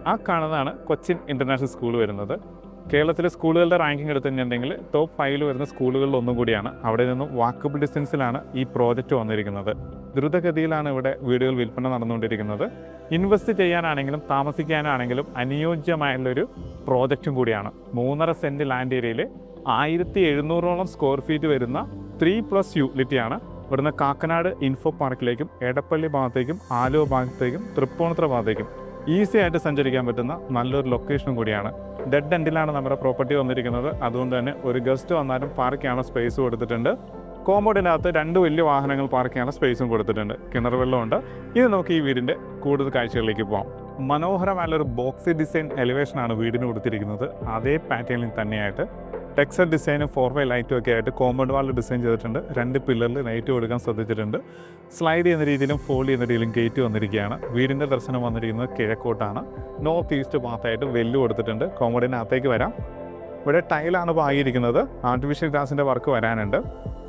ആ കാണുന്നതാണ് Cochin international school വരുന്നത്. കേരളത്തിലെ സ്കൂളുകളുടെ റാങ്കിങ് എടുത്തു കഴിഞ്ഞിട്ടുണ്ടെങ്കിൽ ടോപ്പ് 5 വരുന്ന സ്കൂളുകളിൽ ഒന്നും കൂടിയാണ്. അവിടെ നിന്നും വാക്കബിൾ ഡിസ്റ്റൻസിലാണ് ഈ പ്രോജക്റ്റ് വന്നിരിക്കുന്നത്. ദ്രുതഗതിയിലാണ് ഇവിടെ വീടുകൾ വിൽപ്പന നടന്നുകൊണ്ടിരിക്കുന്നത്. ഇൻവെസ്റ്റ് ചെയ്യാനാണെങ്കിലും താമസിക്കാനാണെങ്കിലും അനുയോജ്യമായുള്ളൊരു പ്രോജക്റ്റും കൂടിയാണ്. 3.5 സെൻറ്റ് ലാൻഡ് ഏരിയയിൽ 1700ഓളം സ്ക്വയർ ഫീറ്റ് വരുന്ന 3+ യൂട്ടിലിറ്റിയാണ്. ഇവിടുന്ന് കാക്കനാട് ഇൻഫോ പാർക്കിലേക്കും എടപ്പള്ളി ഭാഗത്തേക്കും ആലുവ ഭാഗത്തേക്കും തൃപ്പൂണിത്തുറ ഭാഗത്തേക്കും ഈസി ആയിട്ട് സഞ്ചരിക്കാൻ പറ്റുന്ന നല്ലൊരു ലൊക്കേഷനും കൂടിയാണ്. ഡെഡ് എൻഡിലാണ് നമ്മുടെ പ്രോപ്പർട്ടി വന്നിരിക്കുന്നത്. അതുകൊണ്ട് തന്നെ ഒരു ഗസ്റ്റ് വന്നാലും പാർക്ക് ചെയ്യാനുള്ള സ്പേസ് കൊടുത്തിട്ടുണ്ട്. കോമ്പൗണ്ടിനകത്ത് 2 വലിയ വാഹനങ്ങൾ പാർക്ക് ചെയ്യാനുള്ള സ്പേസും കൊടുത്തിട്ടുണ്ട്. കിണർ വെള്ളമുണ്ട്. ഇത് നമുക്ക് ഈ വീടിൻ്റെ കൂടുതൽ കാഴ്ചകളിലേക്ക് പോകാം. മനോഹരമായുള്ളൊരു ബോക്സി ഡിസൈൻ എലിവേഷനാണ് വീടിന് കൊടുത്തിരിക്കുന്നത്. അതേ പാറ്റേണിൽ തന്നെയായിട്ട് ടെക്സ്റ്റർ ഡിസൈനും 4-way ലൈറ്റും ഒക്കെ ആയിട്ട് കോമ്പൗണ്ട് വാൾ ഡിസൈൻ ചെയ്തിട്ടുണ്ട്. 2 പില്ലറിൽ ലൈറ്റ് കൊടുക്കാൻ ശ്രദ്ധിച്ചിട്ടുണ്ട്. സ്ലൈഡ് ചെയ്യുന്ന രീതിയിലും ഫോൾഡ് ചെയ്യുന്ന രീതിയിലും ഗേറ്റ് വന്നിരിക്കുകയാണ്. വീടിൻ്റെ ദർശനം വന്നിരിക്കുന്നത് കിഴക്കോട്ടാണ്. നോർത്ത് ഈസ്റ്റ് ഭാഗത്തായിട്ട് വെല്ല് കൊടുത്തിട്ടുണ്ട്. കോമ്പൗണ്ടിനകത്തേക്ക് വരാം. ഇവിടെ ടൈലാണ് പാകിയിരിക്കുന്നത്. ആർട്ടിഫിഷ്യൽ ഗ്ലാസിൻ്റെ വർക്ക് വരാനുണ്ട്.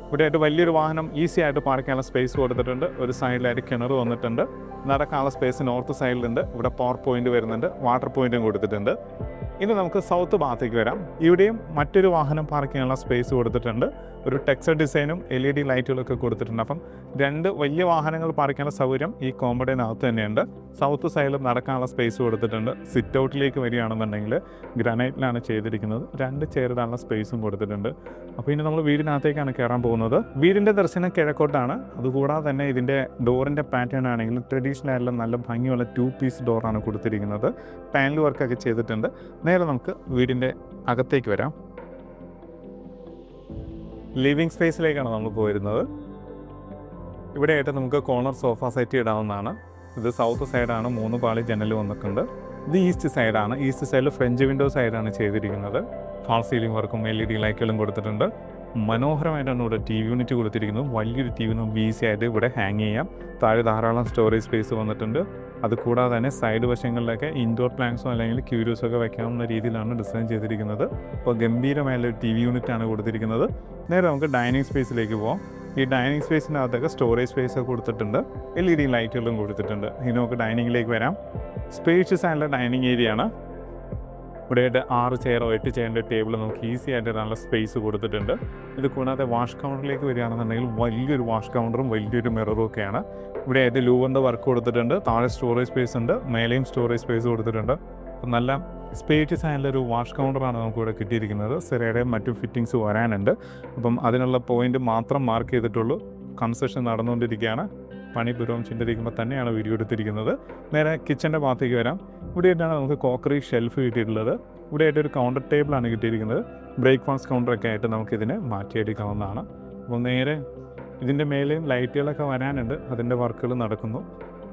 ഇവിടെ ആയിട്ട് വലിയൊരു വാഹനം ഈസി ആയിട്ട് പാർക്ക് ചെയ്യാനുള്ള സ്പേസ് കൊടുത്തിട്ടുണ്ട്. ഒരു സൈഡിലായിട്ട് കിണർ വന്നിട്ടുണ്ട്. നടക്കാനുള്ള സ്പേസ് നോർത്ത് സൈഡിലുണ്ട്. ഇവിടെ പവർ പോയിന്റ് വരുന്നുണ്ട്. വാട്ടർ പോയിന്റും കൊടുത്തിട്ടുണ്ട്. ഇനി നമുക്ക് സൗത്ത് ഭാഗത്തേക്ക് വരാം. ഇവിടെയും മറ്റൊരു വാഹനം പാർക്ക് ചെയ്യാനുള്ള സ്പേസ് കൊടുത്തിട്ടുണ്ട്. ഒരു ടെക്സ്റ്റർ ഡിസൈനും LED ലൈറ്റുകളൊക്കെ കൊടുത്തിട്ടുണ്ട്. അപ്പം 2 വലിയ വാഹനങ്ങൾ പാർക്ക് ചെയ്യാനുള്ള സൗകര്യം ഈ കോമ്പൗണ്ടിനകത്ത് തന്നെയുണ്ട്. സൗത്ത് സൈഡിൽ നടക്കാനുള്ള സ്പേസ് കൊടുത്തിട്ടുണ്ട്. സിറ്റ് ഔട്ടിലേക്ക് വരികയാണെന്നുണ്ടെങ്കിൽ ഗ്രാനൈറ്റിലാണ് ചെയ്തിരിക്കുന്നത്. 2 ചെയറിടാനുള്ള സ്പേസും കൊടുത്തിട്ടുണ്ട്. അപ്പോൾ ഇനി നമ്മൾ വീടിനകത്തേക്കാണ് കയറാൻ പോകുന്നത്. വീടിൻ്റെ ദർശനം കിഴക്കോട്ടാണ്. അതുകൂടാതെ തന്നെ ഇതിൻ്റെ ഡോറിൻ്റെ പാറ്റേൺ ആണെങ്കിൽ ട്രഡീഷണൽ ആയിട്ടുള്ള നല്ല ഭംഗിയുള്ള 2 പീസ് ഡോറാണ് കൊടുത്തിരിക്കുന്നത്. പാനൽ വർക്കൊക്കെ ചെയ്തിട്ടുണ്ട്. നേരെ നമുക്ക് വീടിൻ്റെ അകത്തേക്ക് വരാം. ലിവിങ് സ്പേസിലേക്കാണ് നമ്മൾ പോയിരുന്നത്. ഇവിടെയായിട്ട് നമുക്ക് കോർണർ സോഫ സെറ്റ് ഇടാവുന്നതാണ്. ഇത് സൗത്ത് സൈഡാണ്. 3 പാളി ജനൽ വന്നിട്ടുണ്ട്. ഇത് ഈസ്റ്റ് സൈഡാണ്. ഈസ്റ്റ് സൈഡിൽ ഫ്രഞ്ച് വിൻഡോ സൈഡാണ് ചെയ്തിരിക്കുന്നത്. ഫാൾ സീലിംഗ് വർക്കും LED ലൈറ്റുകളും കൊടുത്തിട്ടുണ്ട്. മനോഹരമായിട്ടാണ് ഇവിടെ TV യൂണിറ്റ് കൊടുത്തിരിക്കുന്നത്. വലിയൊരു TV നമുക്ക് ഈസി ആയിട്ട് ഇവിടെ ഹാങ് ചെയ്യാം. താഴെ ധാരാളം സ്റ്റോറേജ് സ്പേസ് വന്നിട്ടുണ്ട്. അതുകൂടാതെ തന്നെ സൈഡ് വശങ്ങളിലൊക്കെ ഇൻഡോർ പ്ലാന്റ്സോ അല്ലെങ്കിൽ ക്യൂരിയോസോ ഒക്കെ വയ്ക്കാവുന്ന രീതിയിലാണ് ഡിസൈൻ ചെയ്തിരിക്കുന്നത്. അപ്പോൾ ഗംഭീരമായുള്ളൊരു TV യൂണിറ്റാണ് കൊടുത്തിരിക്കുന്നത്. നേരെ നമുക്ക് ഡൈനിങ് സ്പേസിലേക്ക് പോകാം. ഈ ഡൈനിങ് സ്പേസിനകത്തൊക്കെ സ്റ്റോറേജ് സ്പേസ് ഒക്കെ കൊടുത്തിട്ടുണ്ട്. LED ലൈറ്റുകളും കൊടുത്തിട്ടുണ്ട്. ഇനി നമുക്ക് ഡൈനിങ്ങിലേക്ക് വരാം. സ്പേഷ്യസ് ആയിട്ടുള്ള ഡൈനിങ് ഏരിയ ആണ്. ഇവിടെയായിട്ട് 6 ചെയറോ 8 ചെയറിൻ്റെ ടേബിൾ നമുക്ക് ഈസി ആയിട്ട് നല്ല സ്പേസ് കൊടുത്തിട്ടുണ്ട്. ഇത് കൂടാതെ വാഷ് കൗണ്ടറിലേക്ക് വരികയാണെന്നുണ്ടെങ്കിൽ വലിയൊരു വാഷ് കൗണ്ടറും വലിയൊരു മിററും ഒക്കെയാണ്. ഇവിടെയായിട്ട് ലൂവറിൻ്റെ വർക്ക് കൊടുത്തിട്ടുണ്ട്. താഴെ സ്റ്റോറേജ് സ്പേസ് ഉണ്ട്. മേലെയും സ്റ്റോറേജ് സ്പേസ് കൊടുത്തിട്ടുണ്ട്. അപ്പം നല്ല സ്പേഷ്യസ് ആയിട്ടുള്ളൊരു വാഷ് കൗണ്ടറാണ് നമുക്കിവിടെ കിട്ടിയിരിക്കുന്നത്. സെറയുടെ മറ്റു ഫിറ്റിങ്സ് വരാനുണ്ട്. അപ്പം അതിനുള്ള പോയിന്റ് മാത്രം മാർക്ക് ചെയ്തിട്ടുള്ളൂ. കൺസ്ട്രക്ഷൻ നടന്നുകൊണ്ടിരിക്കുകയാണ്. പണി പുരോഗമിച്ചിരിക്കുമ്പോൾ തന്നെയാണ് വീഡിയോ എടുത്തിരിക്കുന്നത്. നേരെ കിച്ചൻ്റെ ഭാഗത്തേക്ക് വരാം. ഇവിടെയായിട്ടാണ് നമുക്ക് കോക്കറി ഷെൽഫ് കിട്ടിയിട്ടുള്ളത്. ഇവിടെയായിട്ടൊരു കൗണ്ടർ ടേബിളാണ് കിട്ടിയിരിക്കുന്നത്. ബ്രേക്ക്ഫാസ്റ്റ് കൗണ്ടറൊക്കെ ആയിട്ട് നമുക്കിതിനെ മാറ്റിയെടുക്കാവുന്നതാണ്. അപ്പോൾ നേരെ ഇതിൻ്റെ മേലെയും ലൈറ്റുകളൊക്കെ വരാനുണ്ട്. അതിൻ്റെ വർക്കുകൾ നടക്കുന്നു.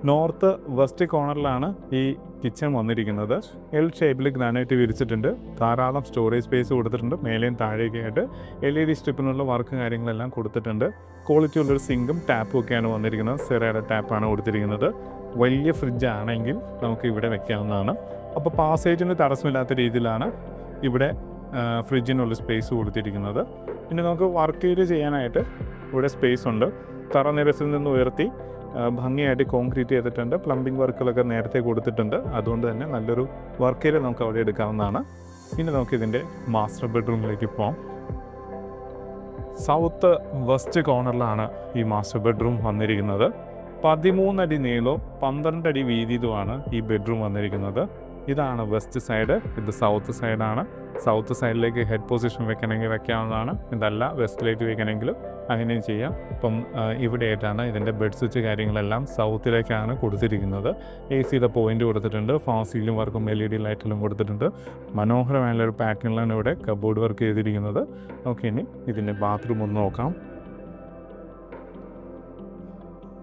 നോർത്ത് വെസ്റ്റ് കോർണറിലാണ് ഈ കിച്ചൺ വന്നിരിക്കുന്നത്. L ഷേപ്പിൽ ഗ്രാനൈറ്റ് വിരിച്ചിട്ടുണ്ട്. ധാരാളം സ്റ്റോറേജ് സ്പേസ് കൊടുത്തിട്ടുണ്ട്. മേലെയും താഴേക്കായിട്ട് LED സ്ട്രിപ്പിനുള്ള വർക്ക് കാര്യങ്ങളെല്ലാം കൊടുത്തിട്ടുണ്ട്. ക്വാളിറ്റി ഉള്ളൊരു സിങ്കും ടാപ്പും ഒക്കെയാണ് വന്നിരിക്കുന്നത്. സെറയുടെ ടാപ്പാണ് കൊടുത്തിരിക്കുന്നത്. വലിയ ഫ്രിഡ്ജ് ആണെങ്കിൽ നമുക്ക് ഇവിടെ വെക്കാവുന്നതാണ്. അപ്പോൾ പാസേജിന് തടസ്സമില്ലാത്ത രീതിയിലാണ് ഇവിടെ ഫ്രിഡ്ജിനുള്ള സ്പേസ് കൊടുത്തിരിക്കുന്നത്. പിന്നെ നമുക്ക് വർക്ക് ഏരിയ ചെയ്യാനായിട്ട് ഇവിടെ സ്പേസ് ഉണ്ട്. തറ നിരസിൽ നിന്ന് ഉയർത്തി ഭംഗിയായിട്ട് കോൺക്രീറ്റ് ചെയ്തിട്ടുണ്ട്. പ്ലംബിംഗ് വർക്കുകളൊക്കെ നേരത്തെ കൊടുത്തിട്ടുണ്ട്. അതുകൊണ്ട് തന്നെ നല്ലൊരു വർക്ക് ഏരിയ നമുക്ക് അവിടെ എടുക്കാവുന്നതാണ്. ഇനി നമുക്കിതിൻ്റെ മാസ്റ്റർ ബെഡ്റൂമിലേക്ക് പോകാം. സൗത്ത് വെസ്റ്റ് കോർണറിലാണ് ഈ മാസ്റ്റർ ബെഡ്റൂം വന്നിരിക്കുന്നത്. 13 അടി നീളവും 12 അടി വീതിയുമാണ് ഈ ബെഡ്റൂം വന്നിരിക്കുന്നത്. ഇതാണ് വെസ്റ്റ് സൈഡ്. ഇത് സൗത്ത് സൈഡാണ്. സൗത്ത് സൈഡിലേക്ക് ഹെഡ് പൊസിഷൻ വെക്കണമെങ്കിൽ വെക്കാവുന്നതാണ്. ഇതല്ല വെസ്റ്റിലേക്ക് വെക്കണമെങ്കിലും അങ്ങനെയും ചെയ്യാം. അപ്പം ഇവിടെയായിട്ടാണ് ഇതിൻ്റെ ബെഡ് സ്വിച്ച് കാര്യങ്ങളെല്ലാം സൗത്തിലേക്കാണ് കൊടുത്തിരിക്കുന്നത്. AC പോയിന്റ് കൊടുത്തിട്ടുണ്ട്. ഫാൾ സീലിംഗ് വർക്കും LED ലൈറ്റിലും കൊടുത്തിട്ടുണ്ട്. മനോഹരമായുള്ളൊരു പാറ്റേണിലാണ് ഇവിടെ കബോർഡ് വർക്ക് ചെയ്തിരിക്കുന്നത്. ഓക്കെ, ഇനി ഇതിൻ്റെ ബാത്റൂം ഒന്ന് നോക്കാം.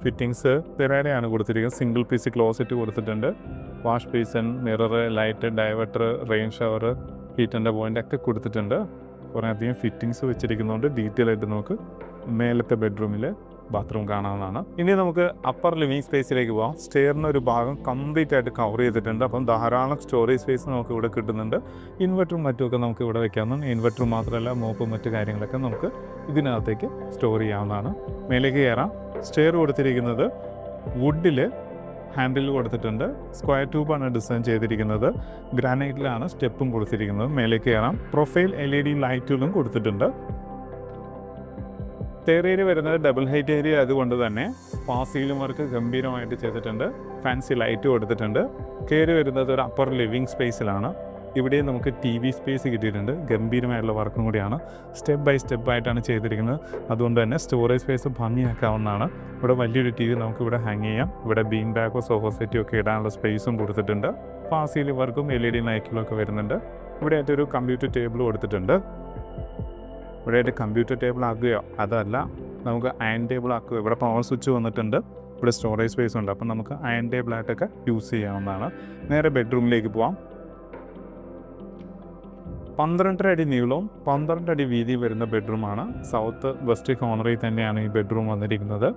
ഫിറ്റിങ്സ് തിരയുടെയാണ് കൊടുത്തിരിക്കുന്നത്. സിംഗിൾ പീസ് ക്ലോസറ്റ് കൊടുത്തിട്ടുണ്ട്. Wash basin, mirror, light, diverter, rain shower, ഹീറ്ററിൻ്റെ പോയിൻ്റ് ഒക്കെ കൊടുത്തിട്ടുണ്ട്. കുറേ അധികം ഫിറ്റിങ്സ് വെച്ചിരിക്കുന്നതുകൊണ്ട് ഡീറ്റെയിൽ ആയിട്ട് നമുക്ക് മേലത്തെ ബെഡ്റൂമിൽ ബാത്റൂം കാണാവുന്നതാണ്. ഇനി നമുക്ക് അപ്പർ ലിവിങ് സ്പേസിലേക്ക് പോകാം. സ്റ്റെയറിന് ഒരു ഭാഗം കംപ്ലീറ്റ് ആയിട്ട് കവർ ചെയ്തിട്ടുണ്ട്. അപ്പം ധാരാളം സ്റ്റോറേജ് സ്പേസ് നമുക്ക് ഇവിടെ കിട്ടുന്നുണ്ട്. ഇൻവെർട്ടറും മറ്റുമൊക്കെ നമുക്ക് ഇവിടെ വെക്കാവുന്നതാണ്. ഇൻവെർട്ടർ മാത്രമല്ല മോപ്പും മറ്റു കാര്യങ്ങളൊക്കെ നമുക്ക് ഇതിനകത്തേക്ക് സ്റ്റോർ ചെയ്യാവുന്നതാണ്. മേലേക്ക് കയറാം. സ്റ്റെയർ കൊടുത്തിരിക്കുന്നത് വുഡിൽ ഹാൻഡിൽ കൊടുത്തിട്ടുണ്ട്. സ്ക്വയർ ട്യൂബാണ് ഡിസൈൻ ചെയ്തിരിക്കുന്നത്. ഗ്രാനൈറ്റിലാണ് സ്റ്റെപ്പും കൊടുത്തിരിക്കുന്നത്. മേലേക്ക് കയറാം. പ്രൊഫൈൽ LED ലൈറ്റുകളും കൊടുത്തിട്ടുണ്ട്. സ്റ്റെയർ വരുന്നത് ഡബിൾ ഹൈറ്റ് ഏരിയ അതുകൊണ്ട് തന്നെ സീലിംഗ് വർക്ക് ഗംഭീരമായിട്ട് ചെയ്തിട്ടുണ്ട്. ഫാൻസി ലൈറ്റ് കൊടുത്തിട്ടുണ്ട്. കയറി വരുന്നത് ഒരു അപ്പർ ലിവിങ് സ്പേസിലാണ്. ഇവിടെ നമുക്ക് TV സ്പേസ് കിട്ടിയിട്ടുണ്ട്. ഗംഭീരമായിട്ടുള്ള വർക്കും കൂടിയാണ്. സ്റ്റെപ്പ് ബൈ സ്റ്റെപ്പായിട്ടാണ് ചെയ്തിരിക്കുന്നത്. അതുകൊണ്ട് തന്നെ സ്റ്റോറേജ് സ്പേസ് ഭംഗിയാക്കാവുന്നതാണ്. ഇവിടെ വലിയൊരു TV നമുക്കിവിടെ ഹാങ് ചെയ്യാം. ഇവിടെ ബീൻ ബാഗോ സോഫ സെറ്റോ ഒക്കെ ഇടാനുള്ള സ്പേസും കൊടുത്തിട്ടുണ്ട്. സീലിംഗ് വർക്കും LED ലൈറ്റുകളും ഒക്കെ വരുന്നുണ്ട്. ഇവിടെ ആയിട്ടൊരു കമ്പ്യൂട്ടർ ടേബിൾ കൊടുത്തിട്ടുണ്ട്. ഇവിടെ കമ്പ്യൂട്ടർ ടേബിൾ ആക്കുകയോ അതല്ല നമുക്ക് അയൺ ടേബിൾ ആക്കുകയോ. ഇവിടെ പവർ സ്വിച്ച് വന്നിട്ടുണ്ട്. ഇവിടെ സ്റ്റോറേജ് സ്പേസ് ഉണ്ട്. അപ്പം നമുക്ക് അയൺ ടേബിളായിട്ടൊക്കെ യൂസ് ചെയ്യാവുന്നതാണ്. നേരെ ബെഡ്റൂമിലേക്ക് പോവാം. 12 അടി നീളവും 12 അടി വീതി വരുന്ന ബെഡ്റൂമാണ്. സൗത്ത് വെസ്റ്റ് കോർണറിൽ തന്നെയാണ് ഈ ബെഡ്റൂം വന്നിരിക്കുന്നത്.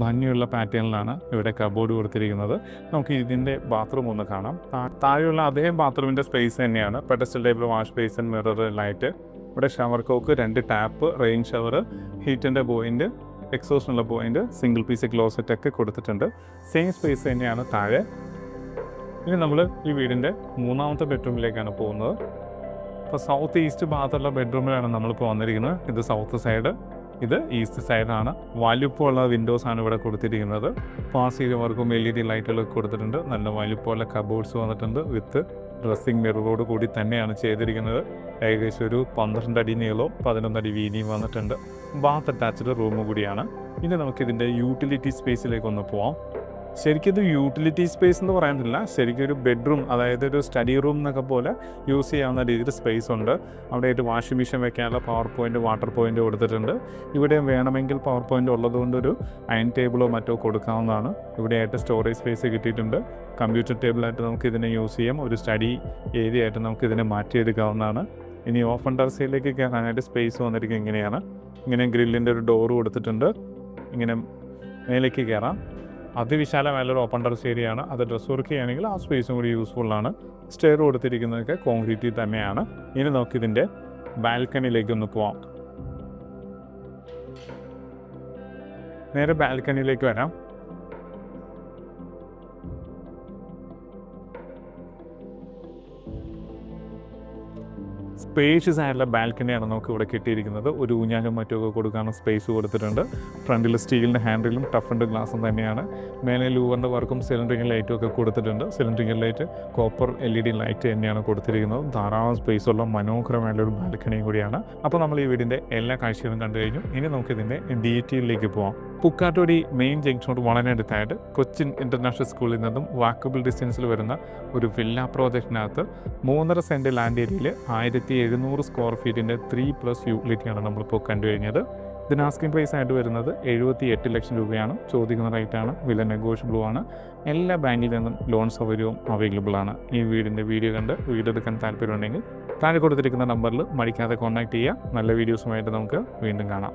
ഭംഗിയുള്ള പാറ്റേണിലാണ് ഇവിടെ കബോർഡ് കൊടുത്തിരിക്കുന്നത്. നമുക്ക് ഇതിൻ്റെ ബാത്റൂം ഒന്ന് കാണാം. താഴെയുള്ള അതേ ബാത്റൂമിൻ്റെ സ്പേസ് തന്നെയാണ്. പെഡസ്റ്റൽ ടൈപ്പിൽ വാഷ് ബേസിൻ, മിറർ, ലൈറ്റ്. ഇവിടെ shower cock, 2 tap, rain shower, ഹീറ്റിൻ്റെ പോയിൻ്റ്, എക്സോസ്റ്റിനുള്ള പോയിൻ്റ്, സിംഗിൾ പീസ് ക്ലോസറ്റ് ഒക്കെ കൊടുത്തിട്ടുണ്ട്. സെയിം സ്പേസ് തന്നെയാണ് താഴെ. ഇനി നമ്മൾ ഈ വീടിൻ്റെ 3ാമത്തെ ബെഡ്റൂമിലേക്കാണ് പോകുന്നത്. അപ്പോൾ സൗത്ത് ഈസ്റ്റ് ഭാഗത്തുള്ള ബെഡ്റൂമിലാണ് നമ്മളിപ്പോൾ വന്നിരിക്കുന്നത്. ഇത് സൗത്ത് സൈഡ്, ഇത് ഈസ്റ്റ് സൈഡാണ്. വലുപ്പമുള്ള വിൻഡോസാണ് ഇവിടെ കൊടുത്തിരിക്കുന്നത്. സീലിംഗ് വർക്കും LED ലൈറ്റുകളൊക്കെ കൊടുത്തിട്ടുണ്ട്. നല്ല വലുപ്പമുള്ള കബോർഡ്സ് വന്നിട്ടുണ്ട്. വിത്ത് ഡ്രസ്സിങ് മിററോട് കൂടി തന്നെയാണ് ചെയ്തിരിക്കുന്നത്. ഏകദേശം ഒരു 12 അടി നീളവും 11 അടി വീതിയും വന്നിട്ടുണ്ട്. ബാത്ത് അറ്റാച്ച്ഡ് റൂം കൂടിയാണ്. ഇനി നമുക്കിതിൻ്റെ യൂട്ടിലിറ്റി സ്പേസിലേക്ക് ഒന്ന് പോവാം. ശരിക്കും ഇത് യൂട്ടിലിറ്റി സ്പേസ് എന്ന് പറയാനില്ല. ശരിക്കും ഒരു ബെഡ്റൂം, അതായത് ഒരു സ്റ്റഡി റൂം എന്നൊക്കെ പോലെ യൂസ് ചെയ്യാവുന്ന രീതിയിൽ സ്പേസ് ഉണ്ട്. അവിടെയായിട്ട് വാഷിംഗ് മെഷീൻ വെക്കാനുള്ള പവർ പോയിൻറ്റ്, വാട്ടർ പോയിൻറ്റ് കൊടുത്തിട്ടുണ്ട്. ഇവിടെ വേണമെങ്കിൽ പവർ പോയിൻറ്റ് ഉള്ളതുകൊണ്ടൊരു അയൺ ടേബിളോ മറ്റോ കൊടുക്കാവുന്നതാണ്. ഇവിടെയായിട്ട് സ്റ്റോറേജ് സ്പേസ് കിട്ടിയിട്ടുണ്ട്. കമ്പ്യൂട്ടർ ടേബിളായിട്ട് നമുക്ക് ഇതിനെ യൂസ് ചെയ്യാം. ഒരു സ്റ്റഡി ഏരിയ ആയിട്ട് നമുക്ക് ഇതിനെ മാറ്റിയെടുക്കാവുന്നതാണ്. ഇനി ഓപ്പൺ ടെറസിലേക്ക് കയറാനായിട്ട് സ്പേസ് വന്നിരിക്കും. ഇങ്ങനെ ഗ്രില്ലിൻ്റെ ഒരു ഡോറ് കൊടുത്തിട്ടുണ്ട്. ഇങ്ങനെ മേലേക്ക് കയറാം. അതിവിശാലമായുള്ളൊരു ഓപ്പൺ ടെറസ് ഏരിയയാണ്. അത് ഡ്രസ് വർക്ക് ചെയ്യുകയാണെങ്കിൽ ആ സ്പേസും കൂടി യൂസ്ഫുള്ളാണ്. സ്റ്റെയർ കൊടുത്തിരിക്കുന്നതൊക്കെ കോൺക്രീറ്റിൽ തന്നെയാണ്. ഇനി നമുക്കിതിൻ്റെ ബാൽക്കണിയിലേക്ക് ഒന്ന് പോവാം. നേരെ ബാൽക്കണിയിലേക്ക് വരാം. സ്പേഷ്യസ് ആയിട്ടുള്ള ബാൽക്കണിയാണ് നമുക്ക് ഇവിടെ കിട്ടിയിരിക്കുന്നത്. ഒരു ഊഞ്ഞാലും മറ്റുമൊക്കെ കൊടുക്കാനുള്ള സ്പേസ് കൊടുത്തിട്ടുണ്ട്. ഫ്രണ്ടിൽ സ്റ്റീലിൻ്റെ ഹാൻഡിലും ടഫ് ആൻഡ് ഗ്ലാസും തന്നെയാണ്. മേലെ ലൂവറിൻ്റെ വർക്കും സിലിണ്ടറിക്കൽ ലൈറ്റും ഒക്കെ കൊടുത്തിട്ടുണ്ട്. Cylindrical light copper LED light തന്നെയാണ് കൊടുത്തിരിക്കുന്നത്. ധാരാളം സ്പേസുള്ള മനോഹരമായുള്ളൊരു ബാൽക്കണിയും കൂടിയാണ്. അപ്പോൾ നമ്മൾ ഈ വീടിൻ്റെ എല്ലാ കാഴ്ചകളും കണ്ടു കഴിഞ്ഞു. ഇനി നമുക്കിതിൻ്റെ ഡീറ്റെയിലേക്ക് പോകാം. പുക്കാട്ടോടി മെയിൻ ജംഗ്ഷനോട് വളരെ അടുത്തായിട്ട് കൊച്ചിൻ ഇൻ്റർനാഷണൽ സ്കൂളിൽ നിന്നും വാക്കബിൾ ഡിസ്റ്റൻസിൽ വരുന്ന ഒരു വില്ല പ്രോജക്റ്റിനകത്ത് 3.5 സെൻറ്റ് ലാൻഡ് ഏരിയയിൽ 1700 സ്ക്വയർ ഫീറ്റിൻ്റെ 3+ യൂട്ടിലിറ്റിയാണ് നമ്മളിപ്പോൾ കണ്ടുകഴിഞ്ഞത്. ഇതിന് ആസ്കിംഗ് പ്രൈസ് ആയിട്ട് വരുന്നത് 78 ലക്ഷം രൂപയാണ്. ചോദിക്കുന്ന റേറ്റാണ്. വില നെഗോഷ്യബിളും ആണ്. എല്ലാ ബാങ്കിൽ നിന്നും ലോൺ സൗകര്യവും അവൈലബിൾ ആണ്. ഈ വീടിൻ്റെ വീഡിയോ കണ്ട് വീടെടുക്കാൻ താല്പര്യമുണ്ടെങ്കിൽ താഴെ കൊടുത്തിരിക്കുന്ന നമ്പറിൽ മടിക്കാതെ കോൺടാക്ട് ചെയ്യുക. നല്ല വീഡിയോസുമായിട്ട് നമുക്ക് വീണ്ടും കാണാം.